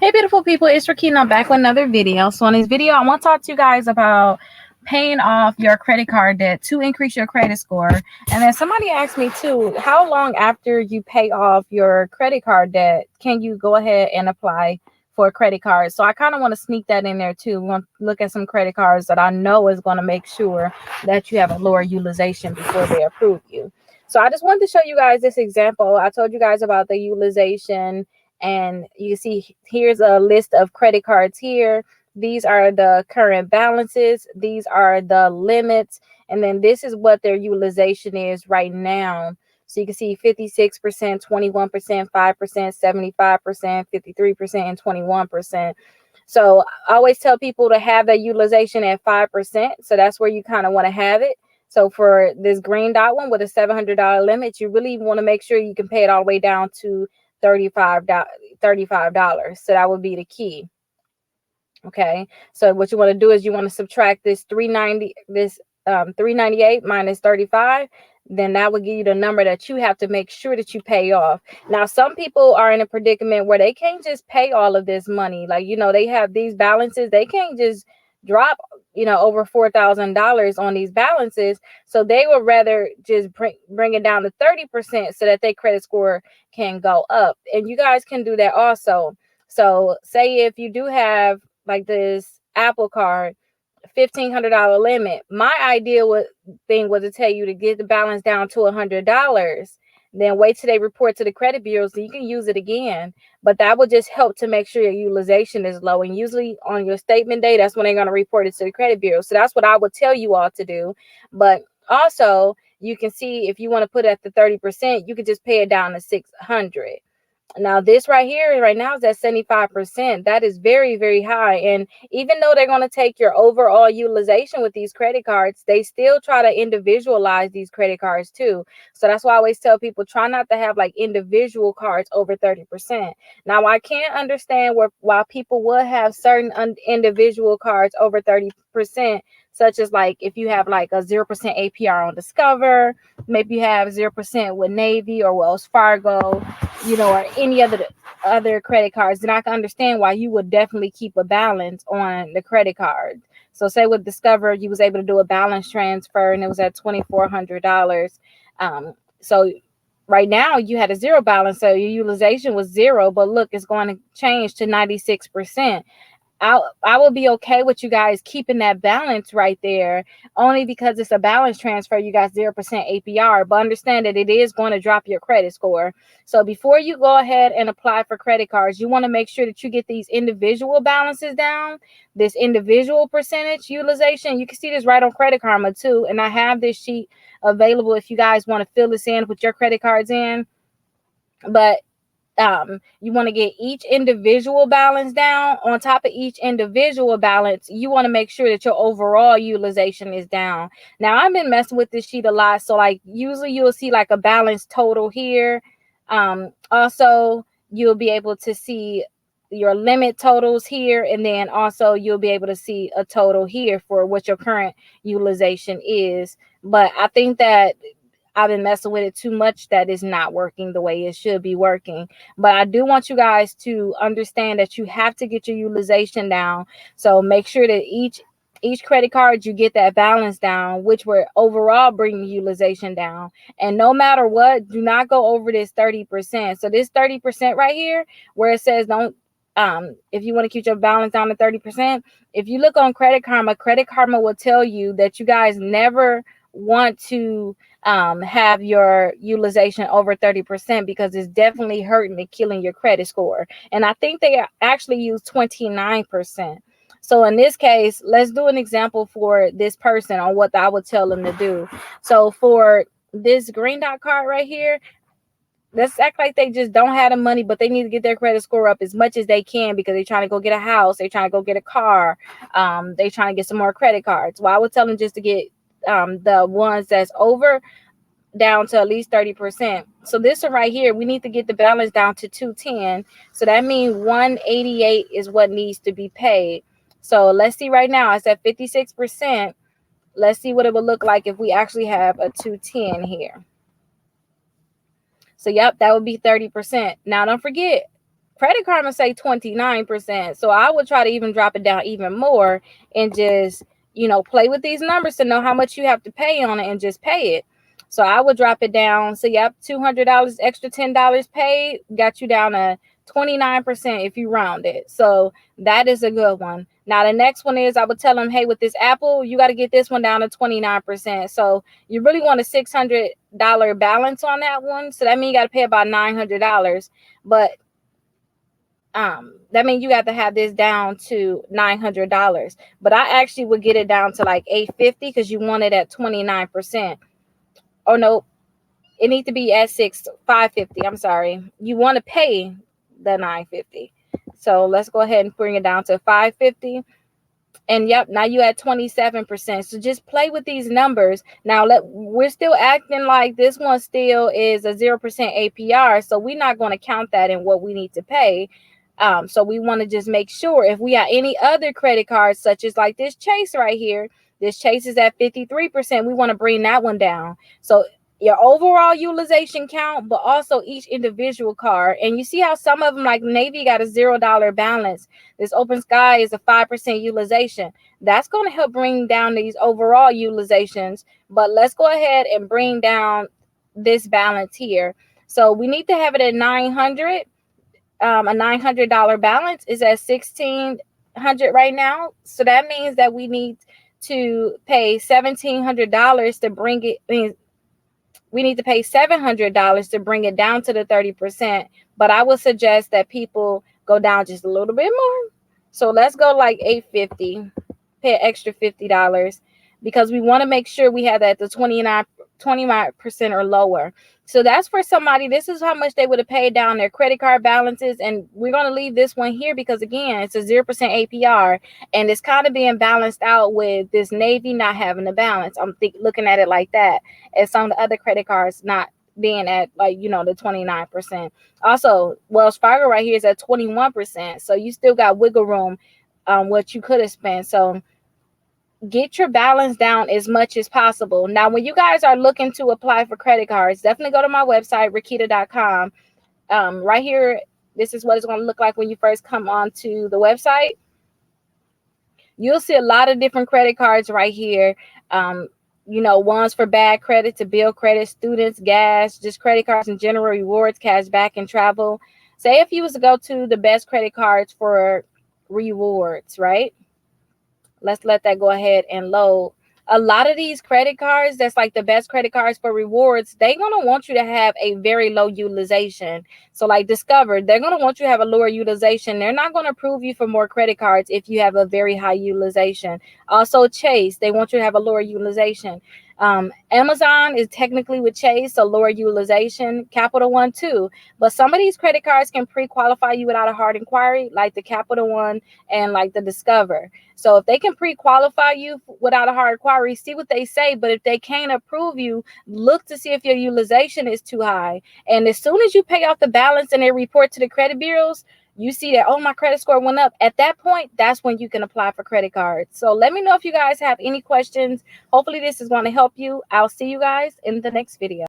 Hey, beautiful people, it's Rickita. I'm back with another video. So in this video, I want to talk to you guys about paying off your credit card debt to increase your credit score. And then somebody asked me too, how long after you pay off your credit card debt can you go ahead and apply for a credit card? So I kind of want to sneak that in there too. We want to look at some credit cards that I know is going to make sure that you have a lower utilization before they approve you. So I just wanted to show you guys this example. I told you guys about the utilization, and you see here's a list of credit cards here. These are the current balances, these are the limits, and then this is what their utilization is right now. So you can see 56%, 21%, 5%, 75%, 53%, and 21%. So I always tell people to have that utilization at 5%. So that's where you kind of want to have it. So for this green dot one with a $700 limit, you really want to make sure you can pay it all the way down to $35. So that would be the key. Okay, so what you want to do is you want to subtract this 398 minus 35. Then that will give you the number that you have to make sure that you pay off. Now, some people are in a predicament where they can't just pay all of this money. Like, they have these balances. They can't just drop, over $4,000 on these balances. So they would rather just bring it down to 30% so that their credit score can go up. And you guys can do that also. So say if you do have like this Apple card, $1,500 limit. My ideal thing was to tell you to get the balance down to $100. Then wait till they report to the credit bureau so you can use it again. But that will just help to make sure your utilization is low. And usually on your statement day, that's when they're going to report it to the credit bureau. So that's what I would tell you all to do. But also, you can see if you want to put it at the 30%, you could just pay it down to $600. Now, this right here, right now, is at 75%. That is very, very high. And even though they're going to take your overall utilization with these credit cards, they still try to individualize these credit cards too. So that's why I always tell people, try not to have like individual cards over 30%. Now, I can't understand why people would have certain individual cards over 30%, such as like if you have like a 0% APR on Discover, maybe you have 0% with Navy or Wells Fargo, or any other credit cards, then I can understand why you would definitely keep a balance on the credit card. So say with Discover, you was able to do a balance transfer and it was at $2,400. So right now you had a zero balance, so your utilization was zero, but look, it's going to change to 96%. I will be okay with you guys keeping that balance right there, only because it's a balance transfer. You got 0% APR, but understand that it is going to drop your credit score. So before you go ahead and apply for credit cards, you want to make sure that you get these individual balances down, this individual percentage utilization. You can see this right on Credit Karma too. And I have this sheet available if you guys want to fill this in with your credit cards in. But you want to get each individual balance down. On top of each individual balance, you want to make sure that your overall utilization is down. Now, I've been messing with this sheet a lot. So like usually you'll see like a balance total here. Also, you'll be able to see your limit totals here. And then also you'll be able to see a total here for what your current utilization is. But I think that I've been messing with it too much that is not working the way it should be working. But I do want you guys to understand that you have to get your utilization down. So make sure that each credit card, you get that balance down, which will overall bring the utilization down. And no matter what, do not go over this 30%. So this 30% right here, where it says don't, if you want to keep your balance down to 30%, if you look on Credit Karma will tell you that you guys never want to have your utilization over 30% because it's definitely hurting and killing your credit score. And I think they actually use 29%. So in this case, let's do an example for this person on what I would tell them to do. So for this green dot card right here, let's act like they just don't have the money, but they need to get their credit score up as much as they can because they're trying to go get a house, they're trying to go get a car, they're trying to get some more credit cards. Well, I would tell them just to get the ones that's over down to at least 30%. So this one right here, we need to get the balance down to 210. So that means 188 is what needs to be paid. So let's see right now, it's at 56%. Let's see what it would look like if we actually have a 210 here. So yep, that would be 30%. Now don't forget, Credit Karma say 29%. So I would try to even drop it down even more and just, play with these numbers to know how much you have to pay on it and just pay it. So I would drop it down. So yep, $200 extra, $10 paid got you down to 29% if you round it. So that is a good one. Now the next one is I would tell them, hey, with this Apple, you got to get this one down to 29%. So you really want a $600 balance on that one. So that means you got to pay about $900. But that means you got to have this down to $900. But I actually would get it down to like $850 because you want it at 29%. Oh no, it needs to be at $550. I'm sorry. You want to pay the $950. So let's go ahead and bring it down to $550. And yep, now you at 27%. So just play with these numbers. Now we're still acting like this one still is a 0% APR. So we're not going to count that in what we need to pay. So we want to just make sure if we have any other credit cards, such as like this Chase right here, this Chase is at 53%. We want to bring that one down. So your overall utilization count, but also each individual card. And you see how some of them, like Navy, got a $0 balance. This Open Sky is a 5% utilization. That's going to help bring down these overall utilizations. But let's go ahead and bring down this balance here. So we need to have it at 900. A $900 balance is at $1,600 right now. So that means that we need to pay $1,700 to bring it. We need to pay $700 to bring it down to the 30%. But I would suggest that people go down just a little bit more. So let's go like $850, pay an extra $50 because we want to make sure we have that the 29% or lower. So that's for somebody. This is how much they would have paid down their credit card balances. And we're going to leave this one here because, again, it's a 0% APR. And it's kind of being balanced out with this Navy not having a balance. I'm looking at it like that. And some of the other credit cards not being at the 29%. Also, Wells Fargo right here is at 21%. So you still got wiggle room what you could have spent. So get your balance down as much as possible. Now, when you guys are looking to apply for credit cards, definitely go to my website, Rickita.com. Right here, this is what it's going to look like when you first come onto the website. You'll see a lot of different credit cards right here. Ones for bad credit, to bill credit, students, gas, just credit cards in general, rewards, cash back, and travel. Say if you was to go to the best credit cards for rewards, right? Let's let that go ahead and load. A lot of these credit cards, that's like the best credit cards for rewards, they're going to want you to have a very low utilization. So like Discover, they're going to want you to have a lower utilization. They're not going to approve you for more credit cards if you have a very high utilization. Also Chase, they want you to have a lower utilization. Amazon is technically with Chase, so lower utilization. Capital One too. But some of these credit cards can pre-qualify you without a hard inquiry, like the Capital One and like the Discover. So if they can pre-qualify you without a hard inquiry, see what they say. But if they can't approve you, look to see if your utilization is too high. And as soon as you pay off the balance and they report to the credit bureaus, you see that, oh, my credit score went up. At that point, that's when you can apply for credit cards. So let me know if you guys have any questions. Hopefully this is going to help you. I'll see you guys in the next video.